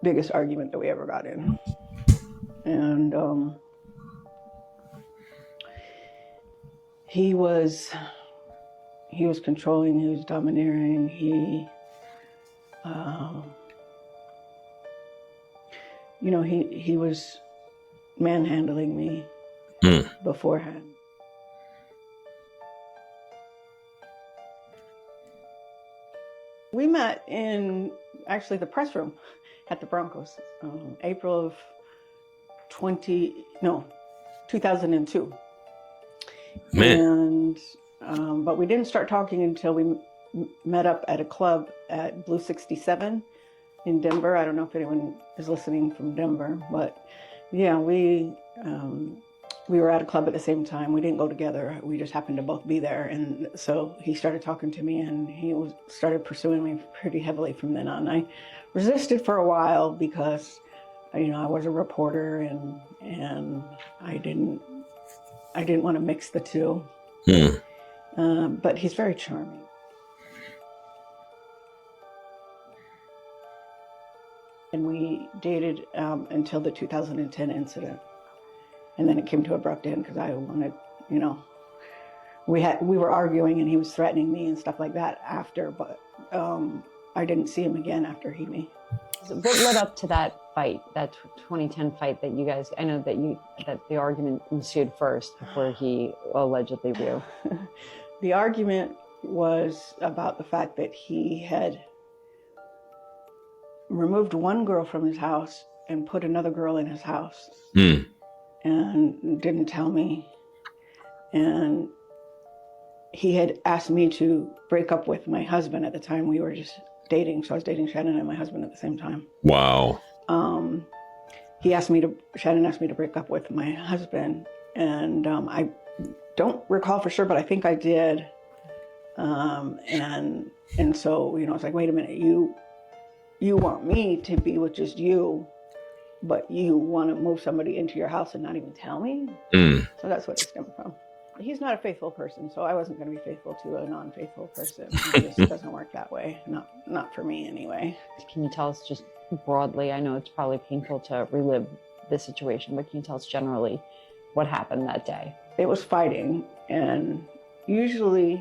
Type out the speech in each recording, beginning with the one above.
biggest argument that we ever got in. And he was controlling, he was domineering, he was manhandling me beforehand. We met in actually the press room at the Broncos, April of 2002. Man. And but we didn't start talking until we met up at a club at Blue 67 in Denver. I don't know if anyone is listening from Denver, but yeah, we were at a club at the same time. We didn't go together. We just happened to both be there. And so he started talking to me, and he started pursuing me pretty heavily from then on. I resisted for a while because, I was a reporter, and I didn't want to mix the two. But he's very charming. And we dated until the 2010 incident. And then it came to abrupt end because I wanted, we were arguing and he was threatening me and stuff like that after, but I didn't see him again after he me. What led up to that fight, that 2010 fight that you guys, I know that the argument ensued first before he allegedly you. The argument was about the fact that he had removed one girl from his house and put another girl in his house. And didn't tell me. And he had asked me to break up with my husband at the time. We were just dating. So I was dating Shannon and my husband at the same time. Wow. Shannon asked me to break up with my husband. And I don't recall for sure, but I think I did. And so, it's like, wait a minute, you want me to be with just you, but you want to move somebody into your house and not even tell me? So that's what it stemmed from. He's not a faithful person, so I wasn't going to be faithful to a non-faithful person. It just doesn't work that way. Not for me anyway. Can you tell us just broadly, I know it's probably painful to relive this situation, but can you tell us generally what happened that day? It was fighting, and usually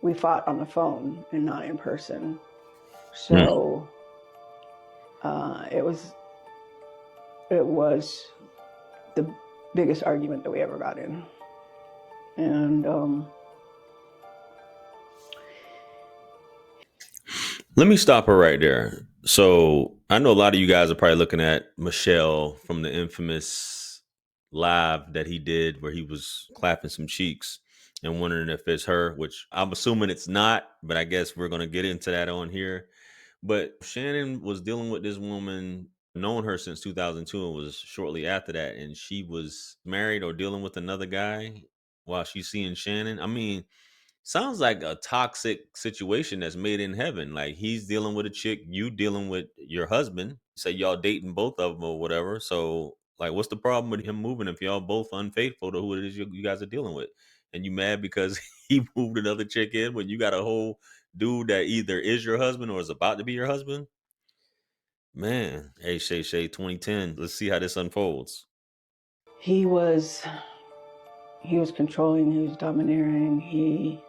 we fought on the phone and not in person. So it was the biggest argument that we ever got in. And let me stop her right there. So I know a lot of you guys are probably looking at Michelle from the infamous live that he did where he was clapping some cheeks and wondering if it's her, which I'm assuming it's not, but I guess we're going to get into that on here. But Shannon was dealing with this woman, known her since 2002, and was shortly after that. And she was married or dealing with another guy while she's seeing Shannon. I mean, sounds like a toxic situation that's made in heaven. Like he's dealing with a chick, you dealing with your husband. Say y'all dating both of them or whatever. So like, what's the problem with him moving if y'all both unfaithful to who it is you guys are dealing with? And you mad because he moved another chick in when you got a whole dude that either is your husband or is about to be your husband? Man, hey Shay 2010. Let's see how this unfolds. he was controlling, he was domineering, he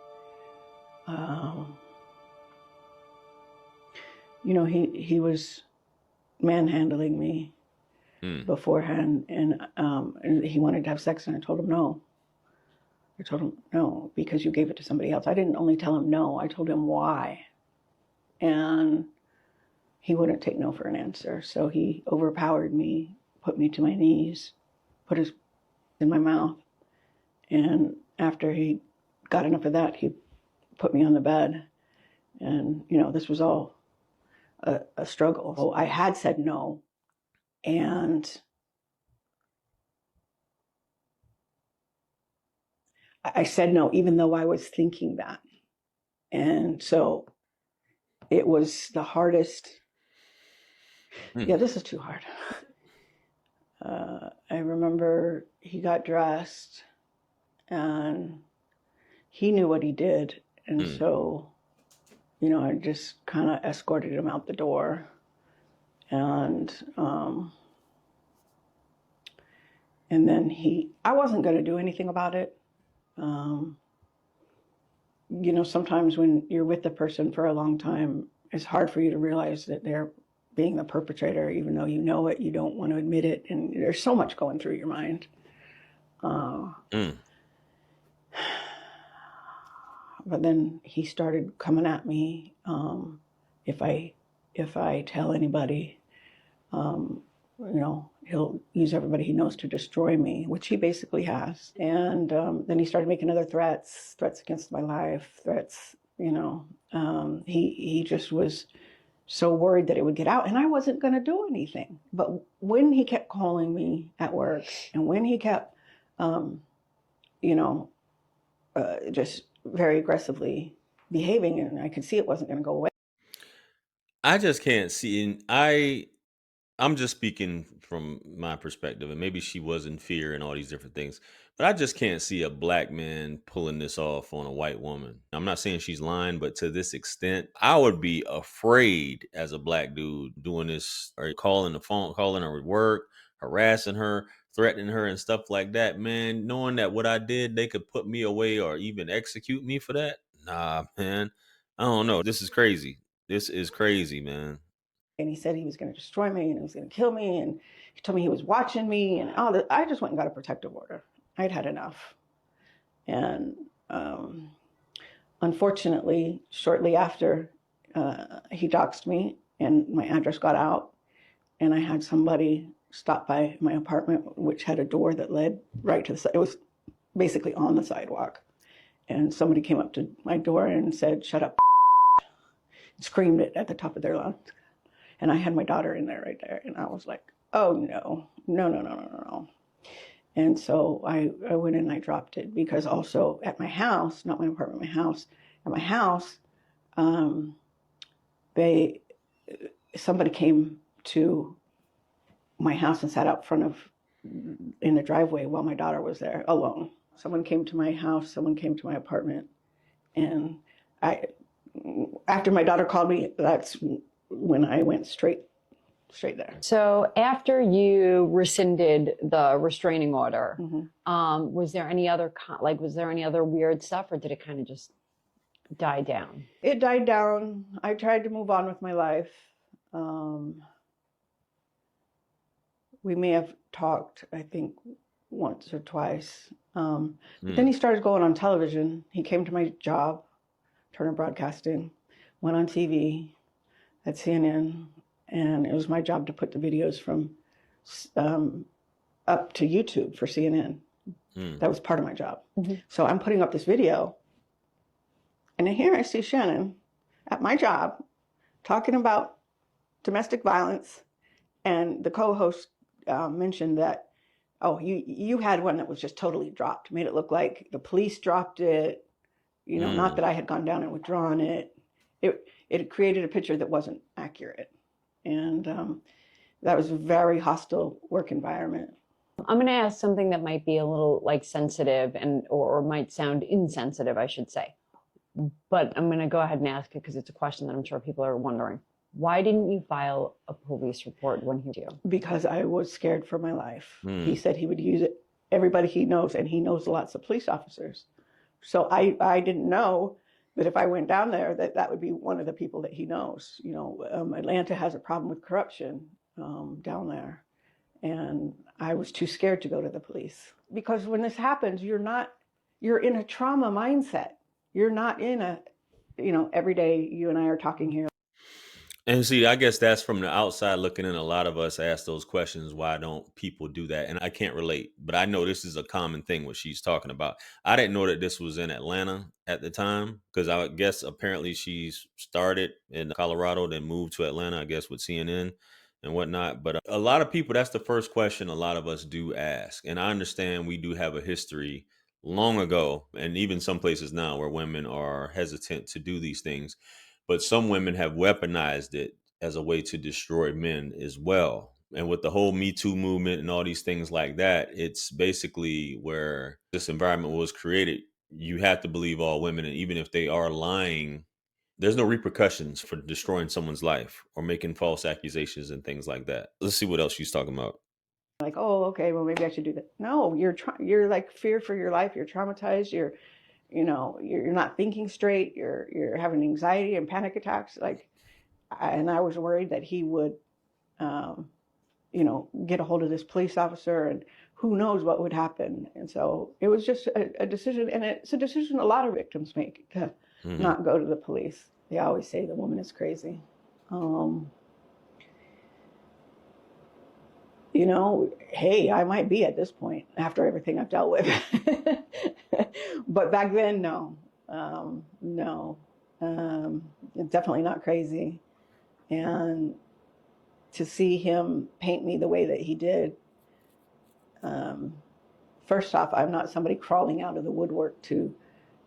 was manhandling me beforehand, and he wanted to have sex, and I told him no. I told him no, because you gave it to somebody else. I didn't only tell him no, I told him why. And he wouldn't take no for an answer. So he overpowered me, put me to my knees, put his in my mouth. And after he got enough of that, he put me on the bed. And, this was all a struggle. So I had said no. And I said no, even though I was thinking that. And so it was the hardest. Yeah, this is too hard. I remember he got dressed and he knew what he did. And so, I just kind of escorted him out the door. And then I wasn't going to do anything about it. Sometimes when you're with the person for a long time, it's hard for you to realize that they're being the perpetrator, even though you know it, you don't want to admit it. And there's so much going through your mind. But then he started coming at me. If I tell anybody, he'll use everybody he knows to destroy me, which he basically has. And then he started making other threats against my life, threats. He just was so worried that it would get out, and I wasn't going to do anything. But when he kept calling me at work, and when he kept, just very aggressively behaving, and I could see it wasn't going to go away. I just can't see, and I'm just speaking from my perspective, and maybe she was in fear and all these different things, but I just can't see a black man pulling this off on a white woman. I'm not saying she's lying, but to this extent, I would be afraid as a black dude doing this, or calling her at work, harassing her, threatening her and stuff like that, man, knowing that what I did, they could put me away or even execute me for that. Nah, man. I don't know. This is crazy. This is crazy, man. And he said he was going to destroy me and he was going to kill me. And he told me he was watching me and all that. I just went and got a protective order. I'd had enough. And unfortunately, shortly after, he doxed me and my address got out. And I had somebody stop by my apartment, which had a door that led right to the side. It was basically on the sidewalk. And somebody came up to my door and said, "Shut up," screamed it at the top of their lungs. And I had my daughter in there right there. And I was like, oh, no. And so I went in and I dropped it, because also at my house, not my apartment, my house, at my house, somebody came to my house and sat out front in the driveway while my daughter was there alone. Someone came to my house, someone came to my apartment. And after my daughter called me, that's when I went straight there. So after you rescinded the restraining order, was there any other weird stuff, or did it kind of just die down? It died down. I tried to move on with my life. We may have talked, I think, once or twice. But then he started going on television. He came to my job, Turner Broadcasting, went on TV at CNN, and it was my job to put the videos from up to YouTube for CNN. That was part of my job. So I'm putting up this video, and here I see Shannon at my job talking about domestic violence, and the co-host mentioned that, oh, you had one that was just totally dropped, made it look like the police dropped it, not that I had gone down and withdrawn it. It created a picture that wasn't accurate. And that was a very hostile work environment. I'm going to ask something that might be a little sensitive or might sound insensitive, I should say. But I'm going to go ahead and ask it because it's a question that I'm sure people are wondering. Why didn't you file a police report when he did? Because I was scared for my life. He said he would use it. Everybody he knows, and he knows lots of police officers. So I didn't know that if I went down there, that would be one of the people that he knows. Atlanta has a problem with corruption down there. And I was too scared to go to the police. Because when this happens, you're in a trauma mindset. You're not in every day you and I are talking here. And see, I guess that's from the outside looking in. A lot of us ask those questions. Why don't people do that? And I can't relate, but I know this is a common thing, what she's talking about. I didn't know that this was in Atlanta at the time, because I guess apparently she's started in Colorado, then moved to Atlanta, I guess, with CNN and whatnot. But a lot of people, that's the first question a lot of us do ask. And I understand we do have a history long ago, and even some places now, where women are hesitant to do these things. But some women have weaponized it as a way to destroy men as well. And with the whole Me Too movement and all these things like that, it's basically where this environment was created. You have to believe all women, and even if they are lying, there's no repercussions for destroying someone's life or making false accusations and things like that. Let's see what else she's talking about. Like, oh, okay, well, maybe I should do that. No, you're like fear for your life. You're traumatized. You're not thinking straight. You're having anxiety and panic attacks. Like, and I was worried that he would, get a hold of this police officer, and who knows what would happen. And so it was just a decision, and it's a decision a lot of victims make to not go to the police. They always say the woman is crazy. Hey, I might be at this point after everything I've dealt with. But back then, no. Definitely not crazy. And to see him paint me the way that he did, first off, I'm not somebody crawling out of the woodwork to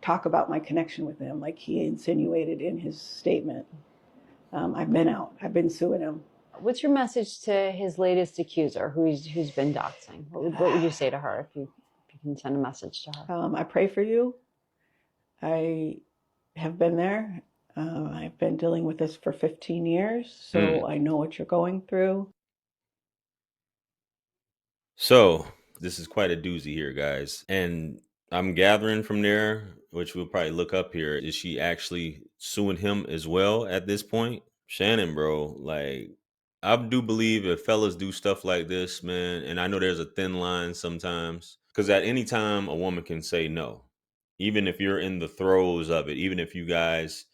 talk about my connection with him like he insinuated in his statement. I've been out. I've been suing him. What's your message to his latest accuser, who's been doxing? What would you say to her if you can send a message to her? I pray for you. I have been there. I've been dealing with this for 15 years, so I know what you're going through. So this is quite a doozy here, guys. And I'm gathering from there, which we'll probably look up here, is she actually suing him as well at this point? Shannon, bro, like, I do believe if fellas do stuff like this, man, and I know there's a thin line sometimes, because at any time a woman can say no, even if you're in the throes of it, even if you guys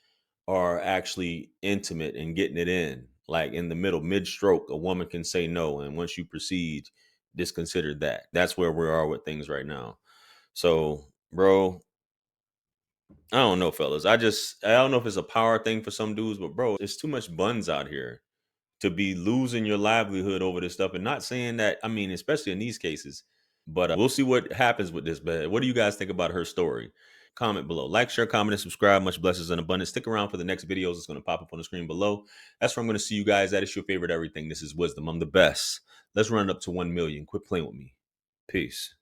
are actually intimate and getting it in, like in the middle, mid-stroke, a woman can say no, and once you proceed, disconsider that. That's where we are with things right now. So, bro, I don't know, fellas. I don't know if it's a power thing for some dudes, but bro, it's too much buns out here to be losing your livelihood over this stuff. And not saying that, I mean, especially in these cases, but we'll see what happens with this. But what do you guys think about her story? Comment below. Like, share, comment, and subscribe. Much blessings and abundance. Stick around for the next videos. It's going to pop up on the screen below. That's where I'm going to see you guys at. It's your favorite everything. This is Wisdom. I'm the best. Let's run it up to 1 million. Quit playing with me. Peace.